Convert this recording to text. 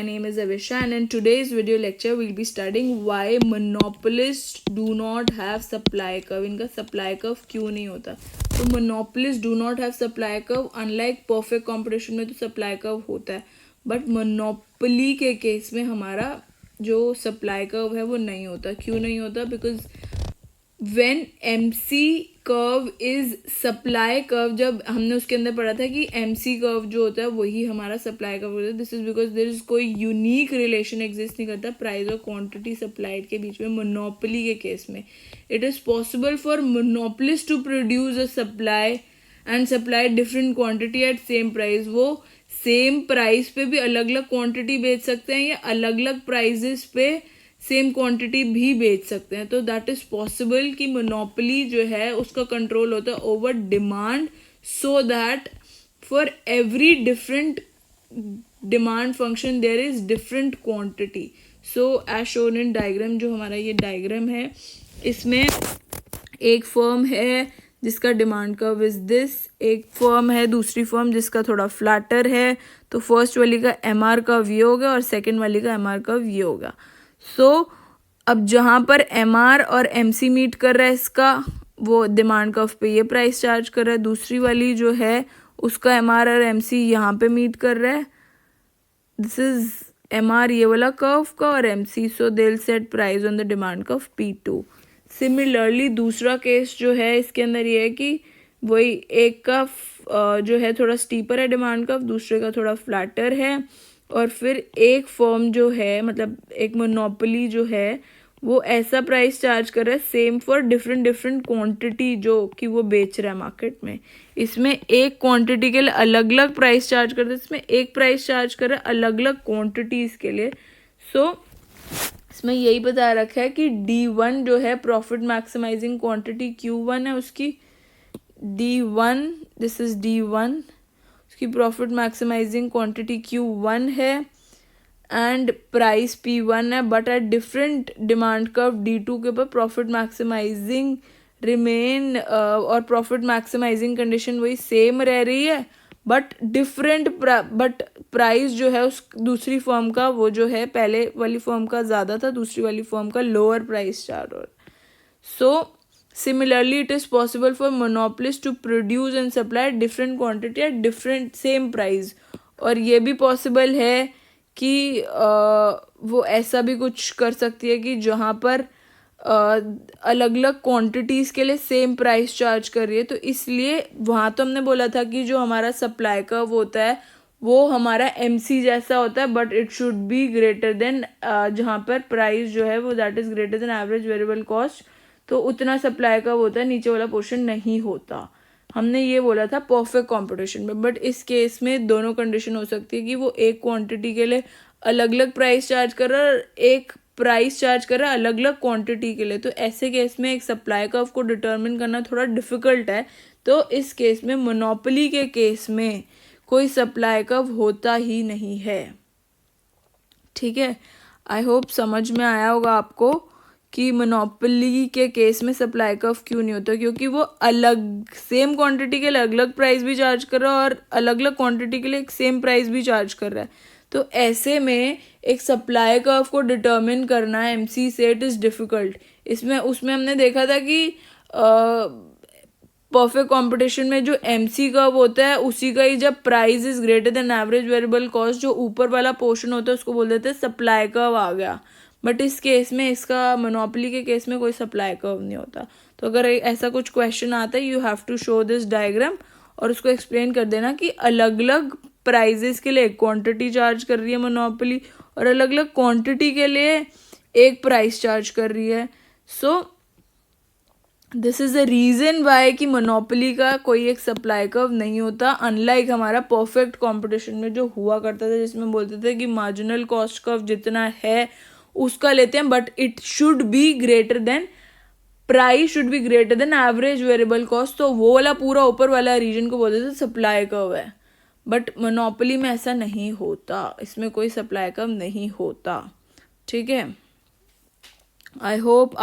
My name is Avisha, and in today's video lecture we'll be studying why monopolists do not have supply curve. इनका supply curve क्यों नहीं होता? तो monopolists do not have supply curve. Unlike perfect competition में तो supply curve होता है, but monopoly के केस में हमारा जो supply curve है वो नहीं होता. क्यों नहीं होता? Because when MC curve is supply curve, जब हमने उसके अंदर पढ़ा था कि MC कर्व जो होता है वही हमारा सप्लाई कर्व होता है. This is because there is कोई यूनिक रिलेशन एग्जिस्ट नहीं करता प्राइस और क्वांटिटी सप्लाइड के बीच में. मोनोपोली के केस में it is possible for monopolist to produce a supply and supply different quantity at same price. वो सेम प्राइस पे भी अलग अलग क्वांटिटी बेच सकते हैं या अलग अलग प्राइजेस पे सेम क्वांटिटी भी बेच सकते हैं. तो दैट इज पॉसिबल कि मोनोपोली जो है उसका कंट्रोल होता है over demand, so that for every different demand function there is different quantity. So as shown in diagram, जो हमारा ये डायग्राम है इसमें एक फर्म है जिसका डिमांड कर्व इज दिस, एक फर्म है दूसरी फर्म जिसका थोड़ा फ्लैटर है. तो फर्स्ट वाली का MR कर्व ये होगा और सेकेंड वाली का MR कर्व ये होगा. सो अब जहाँ पर MR और MC मीट कर रहा है इसका, वो डिमांड कर्व पे ये प्राइस चार्ज कर रहा है. दूसरी वाली जो है उसका MR और MC यहाँ पे मीट कर रहा है. दिस इज MR ये वाला कर्व का और MC, so they will set price on the demand curve P2. Similarly दूसरा केस जो है इसके अंदर ये है कि वही एक का जो है थोड़ा स्टीपर है डिमांड कर्व, दूसरे का थोड़ा फ्लैटर है. और फिर एक फर्म जो है, मतलब एक मोनोपोली जो है, वो ऐसा प्राइस चार्ज कर रहा है सेम फॉर डिफरेंट क्वांटिटी जो कि वो बेच रहा है मार्केट में. इसमें एक क्वांटिटी के लिए अलग अलग प्राइस चार्ज कर रहा है, इसमें एक प्राइस चार्ज कर रहा है अलग अलग क्वांटिटीज के लिए. सो इसमें यही बता रखा है कि D1 जो है प्रॉफिट मैक्सिमाइजिंग क्वांटिटी Q1 है उसकी. D1, दिस इज D1, की प्रॉफिट मैक्सिमाइजिंग क्वांटिटी Q1 है एंड प्राइस P1 है. But at different demand curve D2 के ऊपर प्रॉफिट मैक्सिमाइजिंग रिमेन और प्रॉफिट मैक्सिमाइजिंग कंडीशन वही सेम रह रही है, बट डिफरेंट बट प्राइस जो है उस दूसरी फर्म का वो जो है पहले वाली फर्म का ज़्यादा था, दूसरी वाली फर्म का लोअर प्राइस चार्ज. और सो similarly it is possible for monopolists to produce and supply different quantity at different same price. और ये भी possible है कि वो ऐसा भी कुछ कर सकती है कि जहाँ पर अलग अलग क्वांटिटीज़ के लिए सेम प्राइस चार्ज कर रही है. तो इसलिए वहाँ तो हमने बोला था कि जो हमारा सप्लाई का वो होता है वो हमारा MC जैसा होता है, but it should be greater than, जहाँ पर प्राइस जो है वो that is greater than average variable cost. तो उतना सप्लाई का होता है, नीचे वाला पोर्शन नहीं होता. हमने ये बोला था परफेक्ट कंपटीशन में. बट इस केस में दोनों कंडीशन हो सकती है कि वो एक क्वांटिटी के लिए अलग अलग प्राइस चार्ज कर रहा है और एक प्राइस चार्ज कर रहा है अलग अलग क्वांटिटी के लिए. तो ऐसे केस में एक सप्लाई कर्व को डिटर्मिन करना थोड़ा डिफिकल्ट है. तो इस केस में मोनोपोली के केस में कोई सप्लाई कर्व होता ही नहीं है. ठीक है, आई होप समझ में आया होगा आपको कि मोनोपोली के केस में सप्लाई कर्व क्यों नहीं होता. क्योंकि वो अलग सेम क्वांटिटी के लिए अलग अलग प्राइस भी चार्ज कर रहा है और अलग अलग क्वांटिटी के लिए एक सेम प्राइस भी चार्ज कर रहा है. तो ऐसे में एक सप्लाई कर्व को डिटर्मिन करना MC से इट इज़ डिफ़िकल्ट. उसमें हमने देखा था कि परफेक्ट कंपटीशन में जो MC कर्व होता है उसी का ही जब price is greater than average variable cost, जो ऊपर वाला पोर्शन होता है उसको बोल देते हैं सप्लाई कर्व आ गया. बट इस केस में, इसका मोनोपोली के केस में कोई सप्लाई कर्व नहीं होता. तो अगर ऐसा कुछ क्वेश्चन आता है you have to show this diagram और उसको एक्सप्लेन कर देना कि अलग अलग प्राइजेस के लिए एक क्वांटिटी चार्ज कर रही है मोनोपोली और अलग अलग क्वांटिटी के लिए एक प्राइस चार्ज कर रही है. So this is the reason why कि मोनोपोली का कोई एक सप्लाई कर्व नहीं होता, अनलाइक हमारा परफेक्ट कंपटीशन में जो हुआ करता था जिसमें बोलते थे कि मार्जिनल कॉस्ट कर्व जितना है उसका लेते हैं, but it should be greater than, price should be greater than average variable cost. तो वो वाला पूरा ऊपर वाला रीजन को बोलते थे सप्लाई कर्व है. बट मोनोपोली में ऐसा नहीं होता, इसमें कोई सप्लाई कर्व नहीं होता. ठीक है, आई होप